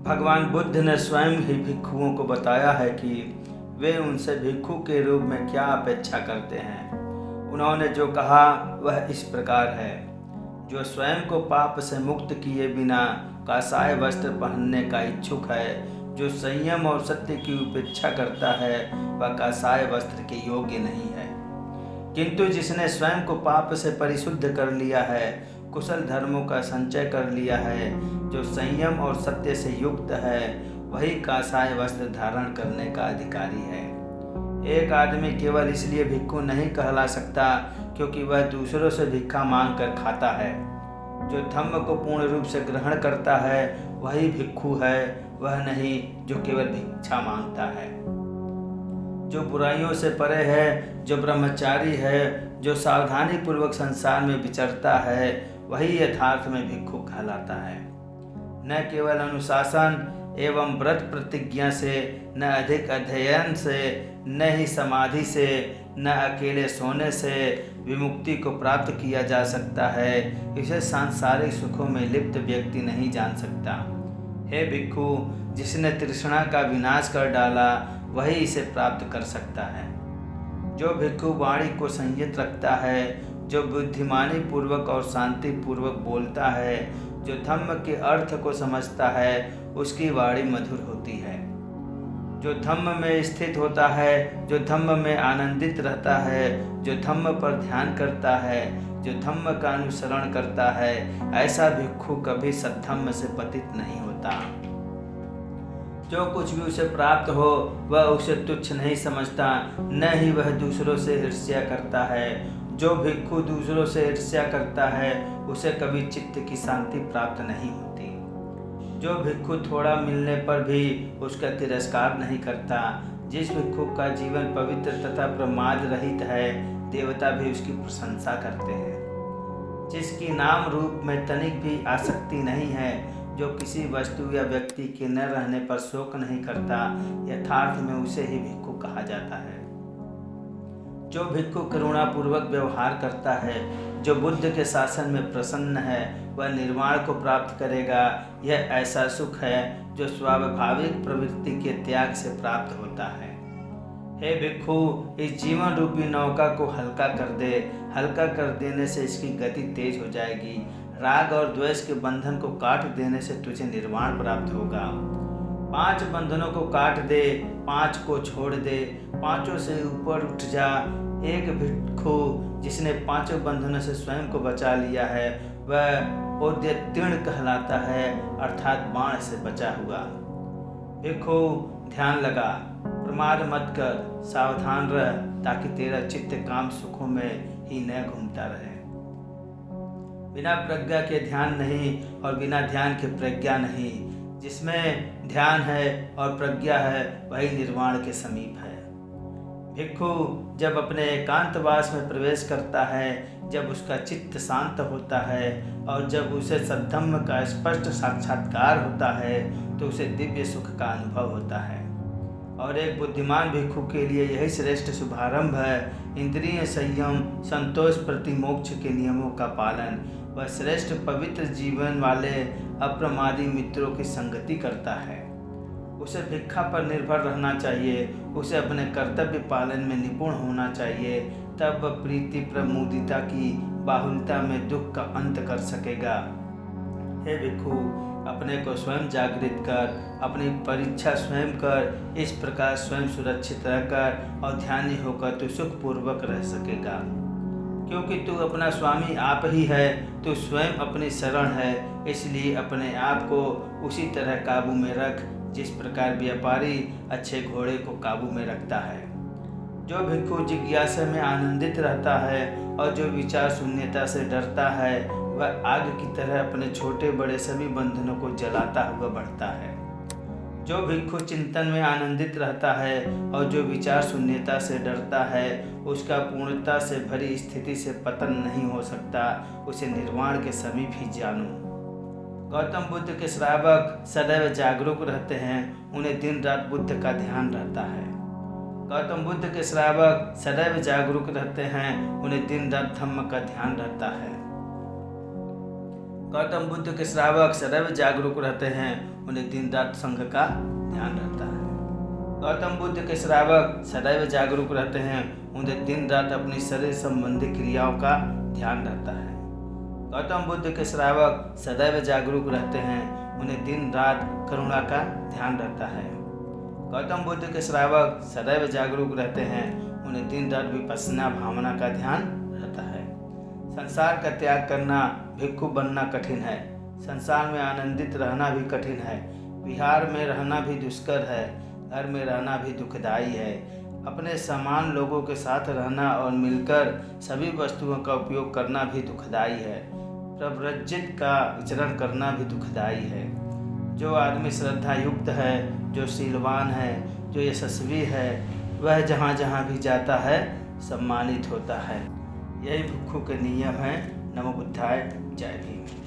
भगवान बुद्ध ने स्वयं ही भिक्षुओं को बताया है कि वे उनसे भिक्षु के रूप में क्या अपेक्षा करते हैं। उन्होंने जो कहा वह इस प्रकार है, जो स्वयं को पाप से मुक्त किए बिना काषाय वस्त्र पहनने का इच्छुक है, जो संयम और सत्य की उपेक्षा करता है, वह काषाय वस्त्र के योग्य नहीं है। किंतु जिसने स्वयं को पाप से परिशुद्ध कर लिया है, कुशल धर्मों का संचय कर लिया है, जो संयम और सत्य से युक्त है, वही काषाय वस्त्र धारण करने का अधिकारी है। एक आदमी केवल इसलिए भिक्षु नहीं कहला सकता क्योंकि वह दूसरों से भिक्षा मांग कर खाता है। जो धम्म को पूर्ण रूप से ग्रहण करता है वही भिक्षु है, वह नहीं जो केवल भिक्षा मांगता है। जो बुराइयों से परे है, जो ब्रह्मचारी है, जो सावधानी पूर्वक संसार में विचरता है, वही यथार्थ में भिक्षु कहलाता है। न केवल अनुशासन एवं व्रत प्रतिज्ञा से, न अधिक अध्ययन से, न ही समाधि से, न अकेले सोने से विमुक्ति को प्राप्त किया जा सकता है। इसे सांसारिक सुखों में लिप्त व्यक्ति नहीं जान सकता। हे भिक्षु, जिसने तृष्णा का विनाश कर डाला वही इसे प्राप्त कर सकता है। जो भिक्षु वाणी को संयत रखता है, जो बुद्धिमानी पूर्वक और शांति पूर्वक बोलता है, जो धम्म के अर्थ को समझता है, उसकी वाणी मधुर होती है। जो धम्म में स्थित होता है, जो धम्म में आनंदित रहता है, जो धम्म पर ध्यान करता है, जो धम्म का अनुसरण करता है, ऐसा भिक्षु कभी सद्धम्म से पतित नहीं होता। जो कुछ भी उसे प्राप्त हो वह उसे तुच्छ नहीं समझता, न ही वह दूसरों से ईर्ष्या करता है। जो भिक्षु दूसरों से ईर्ष्या करता है उसे कभी चित्त की शांति प्राप्त नहीं होती। जो भिक्षु थोड़ा मिलने पर भी उसका तिरस्कार नहीं करता, जिस भिक्षु का जीवन पवित्र तथा प्रमाद रहित है, देवता भी उसकी प्रशंसा करते हैं। जिसकी नाम रूप में तनिक भी आसक्ति नहीं है, जो किसी वस्तु या व्यक्ति के न रहने पर शोक नहीं करता, यथार्थ में उसे ही भिक्षु कहा जाता है। जो भिक्षु करुणापूर्वक व्यवहार करता है, जो बुद्ध के शासन में प्रसन्न है, वह निर्वाण को प्राप्त करेगा। यह ऐसा सुख है जो स्वाभाविक प्रवृत्ति के त्याग से प्राप्त होता है। हे भिक्षु, इस जीवन रूपी नौका को हल्का कर दे। हल्का कर देने से इसकी गति तेज हो जाएगी। राग और द्वेष के बंधन को काट देने से तुझे निर्वाण प्राप्त होगा। 5 बंधनों को काट दे, 5 को छोड़ दे, 5 से ऊपर उठ जा। एक भिक्षु जिसने 5 बंधनों से स्वयं को बचा लिया है वह उद्यतीर्ण कहलाता है, अर्थात बाण से बचा हुआ। भिक्षु, ध्यान लगा, प्रमाद मत कर, सावधान रह, ताकि तेरा चित्त काम सुखों में ही न घूमता रहे। बिना प्रज्ञा के ध्यान नहीं और बिना ध्यान के प्रज्ञा नहीं। जिसमें ध्यान है और प्रज्ञा है वही निर्वाण के समीप है। भिक्षु जब अपने एकांतवास में प्रवेश करता है, जब उसका चित्त शांत होता है और जब उसे सद्धम्म का स्पष्ट साक्षात्कार होता है तो उसे दिव्य सुख का अनुभव होता है। और एक बुद्धिमान भिक्षु के लिए यही श्रेष्ठ शुभारंभ है। इंद्रिय संयम, संतोष प्रति मोक्ष के नियमों का पालन। वह श्रेष्ठ पवित्र जीवन वाले अप्रमादी मित्रों की संगति करता है। उसे भिक्षा पर निर्भर रहना चाहिए, उसे अपने कर्तव्य पालन में निपुण होना चाहिए, तब वह प्रीति प्रमुदिता की बाहुल्यता में दुख का अंत कर सकेगा। हे भिक्षु, अपने को स्वयं जागृत कर, अपनी परीक्षा स्वयं कर। इस प्रकार स्वयं सुरक्षित रहकर और ध्यानी होकर तू सुखपूर्वक रह सकेगा। क्योंकि तू अपना स्वामी आप ही है, तू स्वयं अपनी शरण है, इसलिए अपने आप को उसी तरह काबू में रख जिस प्रकार व्यापारी अच्छे घोड़े को काबू में रखता है। जो भिक्षु जिज्ञासा में आनंदित रहता है और जो विचार शून्यता से डरता है, वह आग की तरह अपने छोटे बड़े सभी बंधनों को जलाता हुआ बढ़ता है। जो भिक्षु चिंतन में आनंदित रहता है और जो विचार शून्यता से डरता है, उसका पूर्णता से भरी स्थिति से पतन नहीं हो सकता। उसे निर्वाण के समीप ही जानो। गौतम बुद्ध के श्रावक सदैव जागरूक रहते हैं, उन्हें दिन रात बुद्ध का ध्यान रहता है। गौतम बुद्ध के श्रावक सदैव जागरूक रहते हैं, उन्हें दिन रात धम्म का ध्यान रहता है। गौतम बुद्ध के श्रावक सदैव जागरूक रहते हैं, उन्हें दिन रात संघ का ध्यान रहता है। गौतम बुद्ध के श्रावक सदैव जागरूक रहते हैं, उन्हें दिन रात अपनी शरीर संबंधी क्रियाओं का ध्यान रहता है। गौतम बुद्ध के श्रावक सदैव जागरूक रहते हैं, उन्हें दिन रात करुणा का ध्यान रहता है। गौतम बुद्ध के श्रावक सदैव जागरूक रहते हैं, उन्हें दिन रात विपश्यना भावना का ध्यान रहता है। संसार का त्याग करना, भिक्षु बनना कठिन है। संसार में आनंदित रहना भी कठिन है। विहार में रहना भी दुष्कर है। घर में रहना भी दुखदाई है। अपने समान लोगों के साथ रहना और मिलकर सभी वस्तुओं का उपयोग करना भी दुखदाई है। प्रव्रजित का विचरण करना भी दुखदाई है। जो आदमी श्रद्धा युक्त है, जो शीलवान है, जो यशस्वी है, वह जहाँ जहाँ भी जाता है सम्मानित होता है। यही भिक्षु के नियम हैं। नमो बुद्धाय। जय भीम।